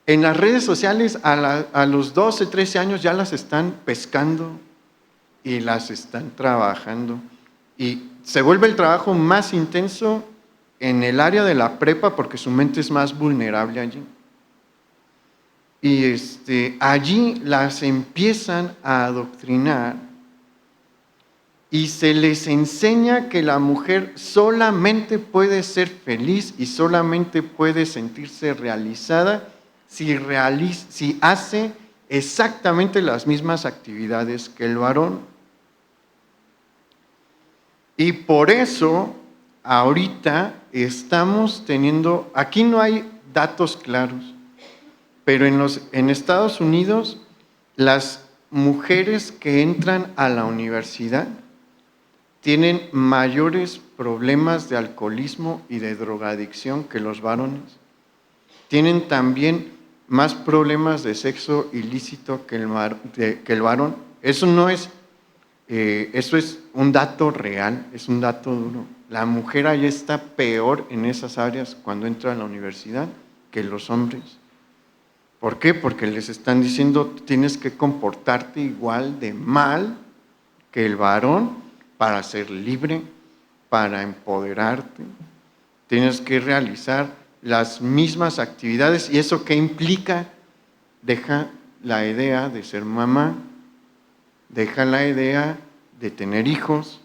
en las redes sociales a los 12, 13 años ya las están pescando y las están trabajando. Y se vuelve el trabajo más intenso en el área de la prepa porque su mente es más vulnerable allí. Y allí las empiezan a adoctrinar y se les enseña que la mujer solamente puede ser feliz y solamente puede sentirse realizada si hace exactamente las mismas actividades que el varón. Y por eso, ahorita estamos teniendo, aquí no hay datos claros, pero en Estados Unidos las mujeres que entran a la universidad tienen mayores problemas de alcoholismo y de drogadicción que los varones. Tienen también más problemas de sexo ilícito que el varón. Eso no es, eso es un dato real, es un dato duro. La mujer allá está peor en esas áreas cuando entra a la universidad que los hombres. ¿Por qué? Porque les están diciendo tienes que comportarte igual de mal que el varón para ser libre, para empoderarte. Tienes que realizar las mismas actividades. ¿Y eso qué implica? Deja la idea de ser mamá, deja la idea de tener hijos,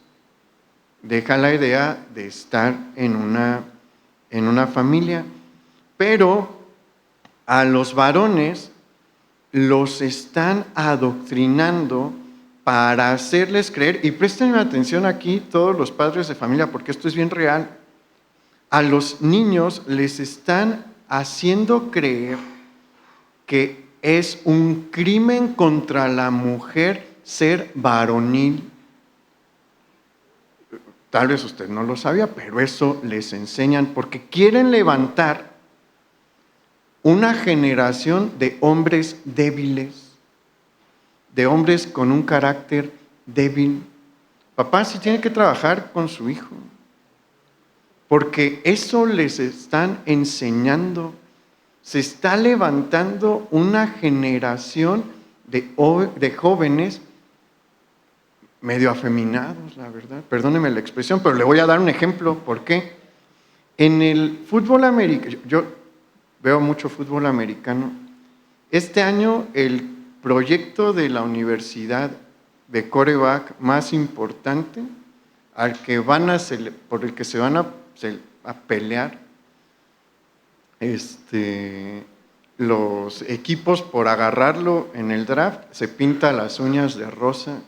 deja la idea de estar en una familia. Pero a los varones los están adoctrinando para hacerles creer, y presten atención aquí todos los padres de familia, porque esto es bien real. A los niños les están haciendo creer que es un crimen contra la mujer ser varonil. Tal vez usted no lo sabía, pero eso les enseñan porque quieren levantar una generación de hombres débiles, de hombres con un carácter débil. Papá sí tiene que trabajar con su hijo, porque eso les están enseñando. Se está levantando una generación de jóvenes medio afeminados, la verdad. Perdóneme la expresión, pero le voy a dar un ejemplo. ¿Por qué? En el fútbol americano, yo veo mucho fútbol americano. Este año el proyecto de la universidad de quarterback más importante, por el que se van a pelear los equipos por agarrarlo en el draft, se pinta las uñas de rosa,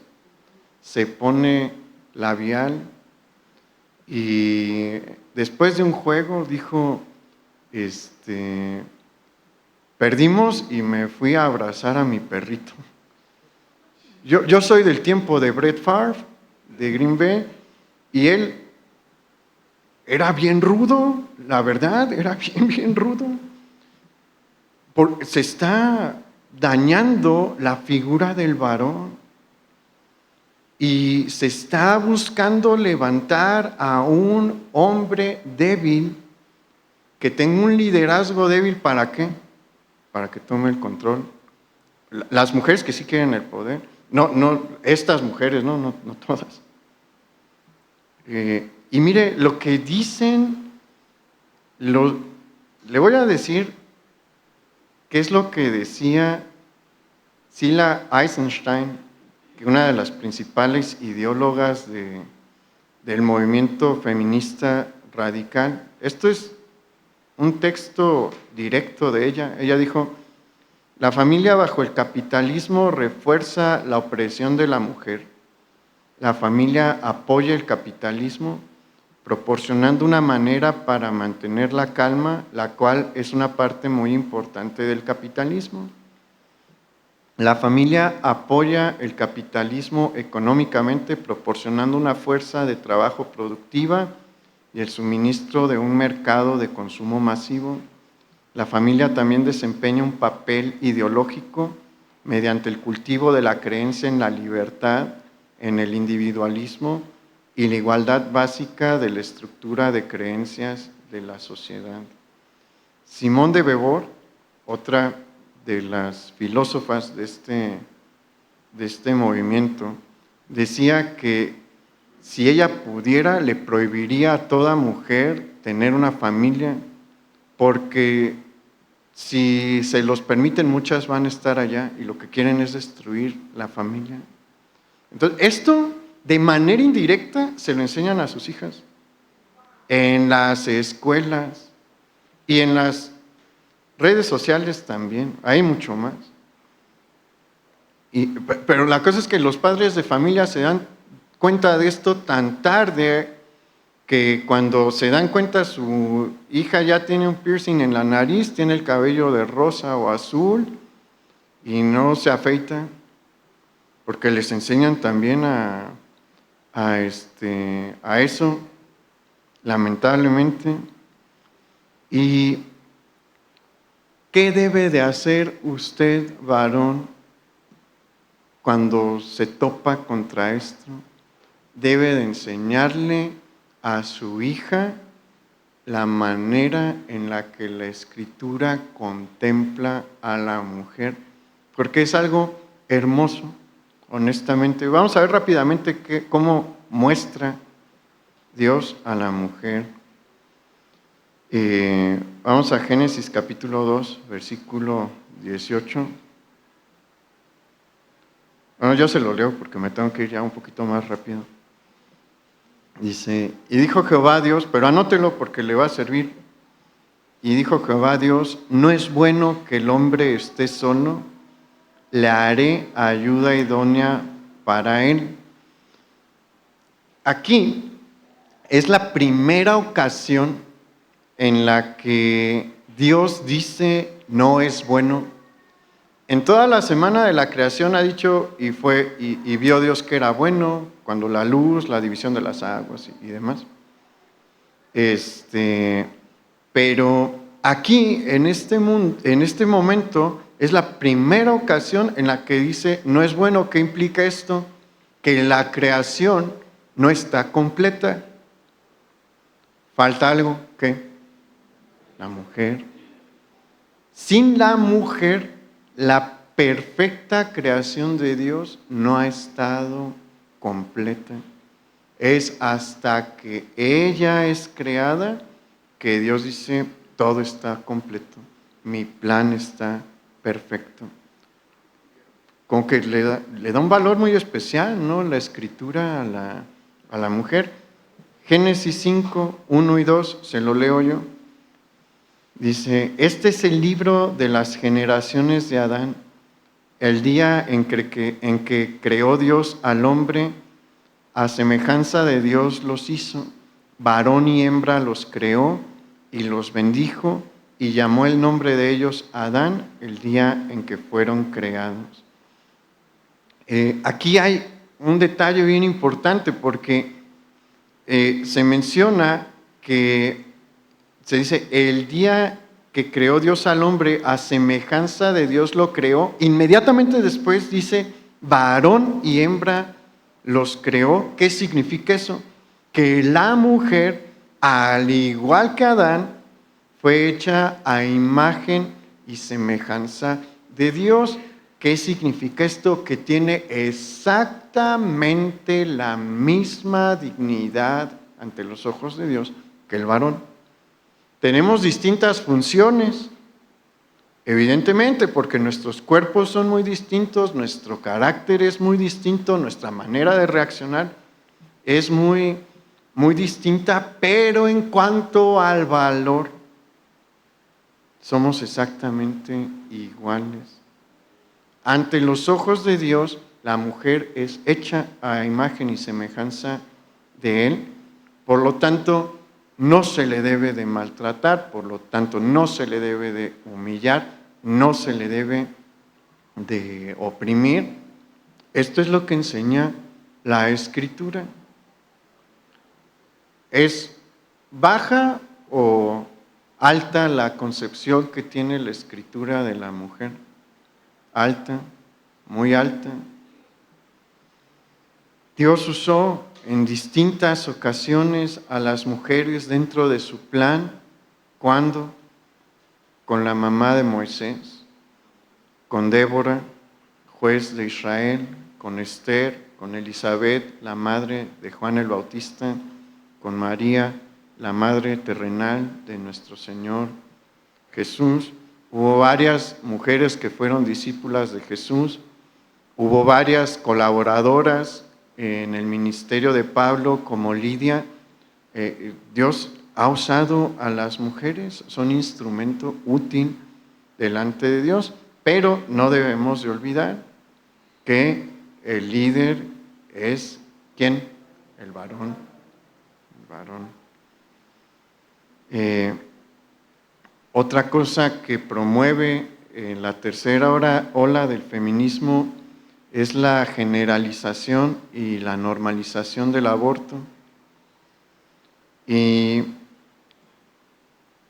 se pone labial y después de un juego dijo, perdimos y me fui a abrazar a mi perrito. Yo soy del tiempo de Brett Favre, de Green Bay, y él era bien rudo, la verdad, era bien rudo. Se está dañando la figura del varón y se está buscando levantar a un hombre débil que tenga un liderazgo débil. ¿Para qué? Para que tome el control. Las mujeres que sí quieren el poder, no estas mujeres, no todas. Y mire, lo que dicen, le voy a decir qué es lo que decía Sheila Eisenstein, que una de las principales ideólogas del movimiento feminista radical. Esto es un texto directo de ella. Ella dijo, la familia bajo el capitalismo refuerza la opresión de la mujer. La familia apoya el capitalismo proporcionando una manera para mantener la calma, la cual es una parte muy importante del capitalismo. La familia apoya el capitalismo económicamente proporcionando una fuerza de trabajo productiva y el suministro de un mercado de consumo masivo. La familia también desempeña un papel ideológico mediante el cultivo de la creencia en la libertad, en el individualismo y la igualdad básica de la estructura de creencias de la sociedad. Simone de Beauvoir, otra de las filósofas de este movimiento, decía que si ella pudiera, le prohibiría a toda mujer tener una familia, porque si se los permiten, muchas van a estar allá y lo que quieren es destruir la familia. Entonces, esto de manera indirecta se lo enseñan a sus hijas en las escuelas y en las redes sociales también, hay mucho más. Pero la cosa es que los padres de familia se dan cuenta de esto tan tarde que cuando se dan cuenta su hija ya tiene un piercing en la nariz, tiene el cabello de rosa o azul y no se afeita. porque les enseñan también a eso, lamentablemente. ¿Y qué debe de hacer usted, varón, cuando se topa contra esto? Debe de enseñarle a su hija la manera en la que la Escritura contempla a la mujer, porque es algo hermoso, honestamente. Vamos a ver rápidamente cómo muestra Dios a la mujer. Vamos a Génesis capítulo 2, versículo 18. Bueno, yo se lo leo porque me tengo que ir ya un poquito más rápido. Dice, y dijo Jehová Dios, pero anótelo porque le va a servir. Y dijo Jehová Dios, no es bueno que el hombre esté solo, le haré ayuda idónea para él. Aquí es la primera ocasión en la que Dios dice no es bueno. En toda la semana de la creación ha dicho y vio Dios que era bueno, cuando la luz, la división de las aguas y demás. Pero aquí, en este momento, es la primera ocasión en la que dice no es bueno. ¿Qué implica esto? Que la creación no está completa. Falta algo, ¿qué? La mujer. Sin la mujer, la perfecta creación de Dios no ha estado completa. Es hasta que ella es creada que Dios dice, todo está completo, mi plan está perfecto. Como que le da un valor muy especial, ¿no? La Escritura a la mujer. Génesis 5, 1 y 2, se lo leo yo. Dice, este es el libro de las generaciones de Adán, el día en que creó Dios al hombre, a semejanza de Dios los hizo, varón y hembra los creó y los bendijo y llamó el nombre de ellos Adán el día en que fueron creados. Aquí hay un detalle bien importante porque se menciona que se dice, el día que creó Dios al hombre, a semejanza de Dios lo creó. Inmediatamente después dice, varón y hembra los creó. ¿Qué significa eso? Que la mujer, al igual que Adán, fue hecha a imagen y semejanza de Dios. ¿Qué significa esto? Que tiene exactamente la misma dignidad ante los ojos de Dios que el varón. Tenemos distintas funciones, evidentemente, porque nuestros cuerpos son muy distintos, nuestro carácter es muy distinto, nuestra manera de reaccionar es muy, muy distinta, pero en cuanto al valor, somos exactamente iguales. Ante los ojos de Dios, la mujer es hecha a imagen y semejanza de Él, por lo tanto, no se le debe de maltratar, por lo tanto, no se le debe de humillar, no se le debe de oprimir. Esto es lo que enseña la Escritura. ¿Es baja o alta la concepción que tiene la Escritura de la mujer? Alta, muy alta. Dios usó en distintas ocasiones a las mujeres dentro de su plan. ¿Cuándo? Con la mamá de Moisés, con Débora, juez de Israel, con Esther, con Elizabeth, la madre de Juan el Bautista, con María, la madre terrenal de nuestro Señor Jesús. Hubo varias mujeres que fueron discípulas de Jesús, hubo varias colaboradoras en el ministerio de Pablo como Lidia. Dios ha usado a las mujeres, son instrumento útil delante de Dios, pero no debemos de olvidar que el líder es ¿quién? El varón. Otra cosa que promueve la tercera ola del feminismo es la generalización y la normalización del aborto. Y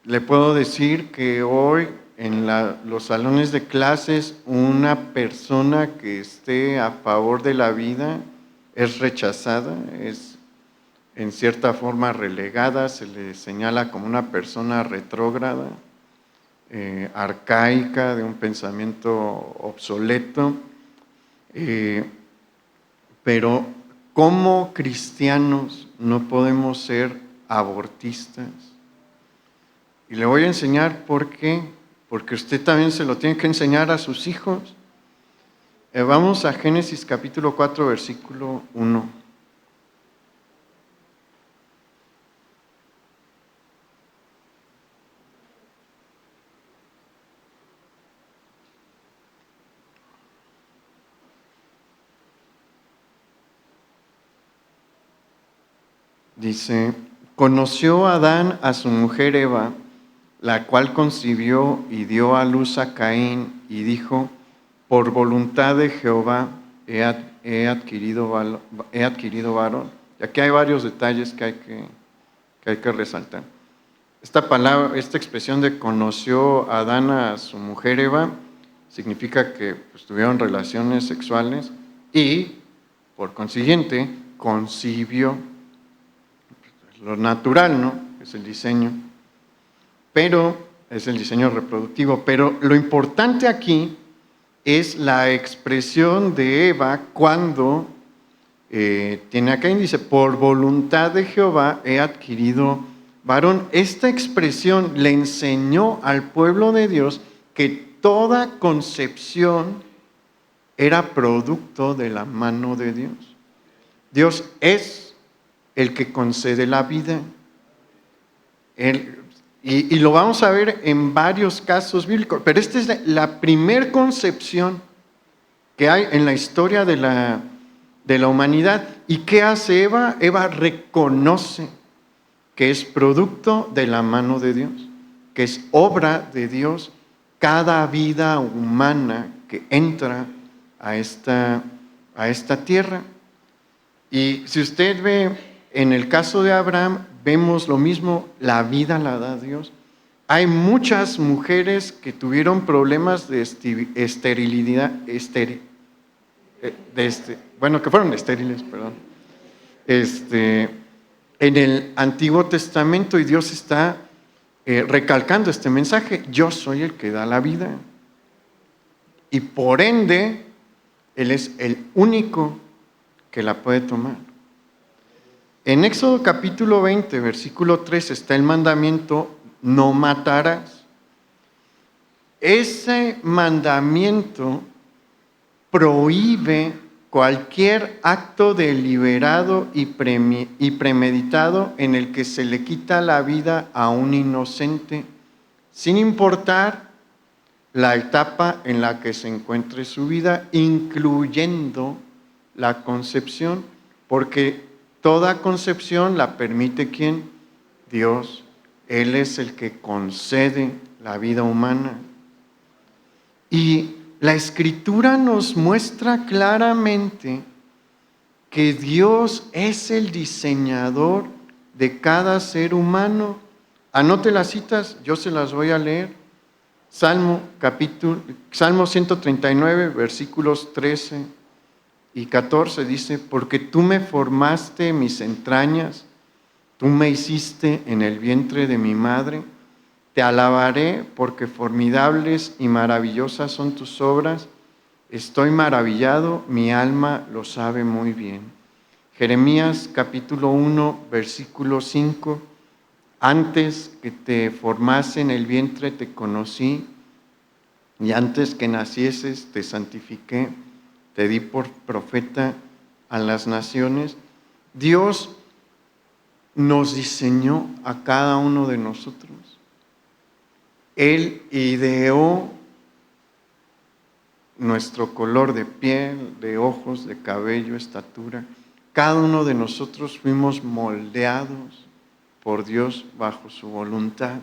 le puedo decir que hoy en los salones de clases una persona que esté a favor de la vida es rechazada, es en cierta forma relegada, se le señala como una persona retrógrada, arcaica, de un pensamiento obsoleto, pero como cristianos no podemos ser abortistas. Y le voy a enseñar por qué, porque usted también se lo tiene que enseñar a sus hijos. Vamos a Génesis capítulo 4, versículo 1. Dice, conoció Adán a su mujer Eva, la cual concibió y dio a luz a Caín, y dijo, por voluntad de Jehová he adquirido varón. Y aquí hay varios detalles que hay que resaltar. Esta expresión de conoció Adán a su mujer Eva, significa que pues, tuvieron relaciones sexuales y, por consiguiente, concibió. Lo natural, ¿no? Es el diseño. Pero es el diseño reproductivo. Pero lo importante aquí es la expresión de Eva cuando tiene acá y dice, por voluntad de Jehová he adquirido varón. Esta expresión le enseñó al pueblo de Dios que toda concepción era producto de la mano de Dios. Dios es el que concede la vida. Y lo vamos a ver en varios casos bíblicos, pero esta es la primer concepción que hay en la historia de la humanidad. ¿Y qué hace Eva? Eva reconoce que es producto de la mano de Dios, que es obra de Dios cada vida humana que entra a esta tierra. Y si usted ve en el caso de Abraham, vemos lo mismo, la vida la da Dios. Hay muchas mujeres que tuvieron problemas de esterilidad, que fueron estériles, perdón. En el Antiguo Testamento, y Dios está recalcando este mensaje, yo soy el que da la vida. Y por ende, Él es el único que la puede tomar. En Éxodo capítulo 20, versículo 3 está el mandamiento, no matarás. Ese mandamiento prohíbe cualquier acto deliberado y premeditado en el que se le quita la vida a un inocente, sin importar la etapa en la que se encuentre su vida, incluyendo la concepción, porque toda concepción la permite ¿quién? Dios. Él es el que concede la vida humana. Y la Escritura nos muestra claramente que Dios es el diseñador de cada ser humano. Anote las citas, yo se las voy a leer. Salmo 139, versículos 13 y 14 dice, porque tú me formaste mis entrañas, tú me hiciste en el vientre de mi madre, te alabaré porque formidables y maravillosas son tus obras, estoy maravillado, mi alma lo sabe muy bien. Jeremías capítulo 1, versículo 5, antes que te formase en el vientre te conocí, y antes que nacieses te santifiqué, te di por profeta a las naciones. Dios nos diseñó a cada uno de nosotros. Él ideó nuestro color de piel, de ojos, de cabello, estatura. Cada uno de nosotros fuimos moldeados por Dios bajo su voluntad.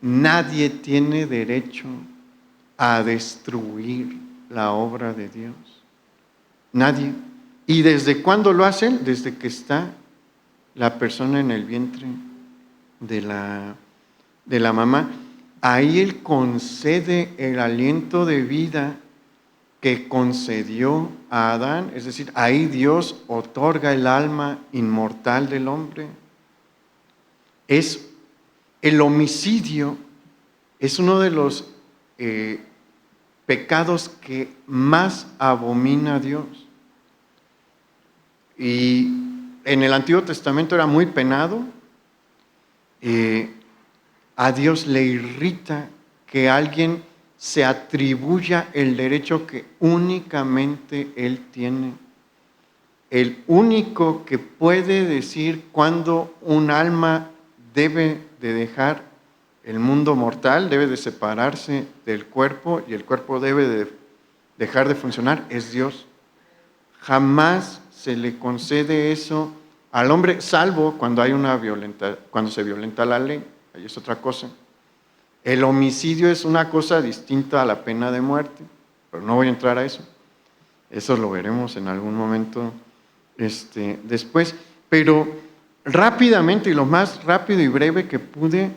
Nadie tiene derecho a destruir la obra de Dios? Nadie. ¿Y desde cuándo lo hacen? Desde que está la persona en el vientre de la mamá. Ahí Él concede el aliento de vida que concedió a Adán, es decir, ahí Dios otorga el alma inmortal del hombre. Es el homicidio, es uno de los pecados que más abomina a Dios. Y en el Antiguo Testamento era muy penado. A Dios le irrita que alguien se atribuya el derecho que únicamente Él tiene. El único que puede decir cuándo un alma debe de dejar el mundo mortal, debe de separarse del cuerpo y el cuerpo debe de dejar de funcionar, es Dios. Jamás se le concede eso al hombre, salvo cuando cuando se violenta la ley, ahí es otra cosa. El homicidio es una cosa distinta a la pena de muerte, pero no voy a entrar a eso. Eso lo veremos en algún momento después. Pero rápidamente, y lo más rápido y breve que pude,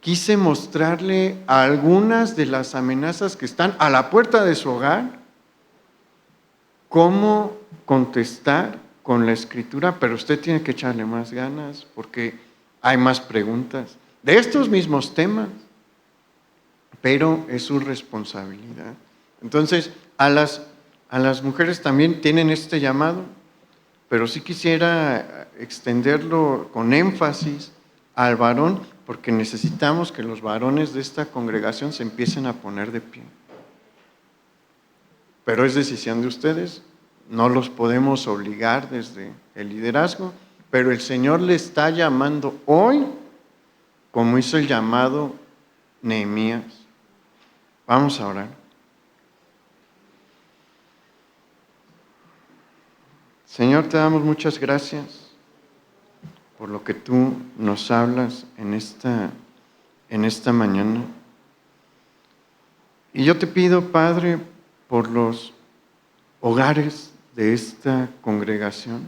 quise mostrarle algunas de las amenazas que están a la puerta de su hogar, cómo contestar con la Escritura, pero usted tiene que echarle más ganas porque hay más preguntas de estos mismos temas, pero es su responsabilidad. Entonces, a las mujeres también tienen este llamado, pero sí quisiera extenderlo con énfasis al varón, porque necesitamos que los varones de esta congregación se empiecen a poner de pie. Pero es decisión de ustedes, no los podemos obligar desde el liderazgo, pero el Señor le está llamando hoy, como hizo el llamado Nehemías. Vamos a orar. Señor, te damos muchas gracias por lo que tú nos hablas en esta mañana. Y yo te pido, Padre, por los hogares de esta congregación,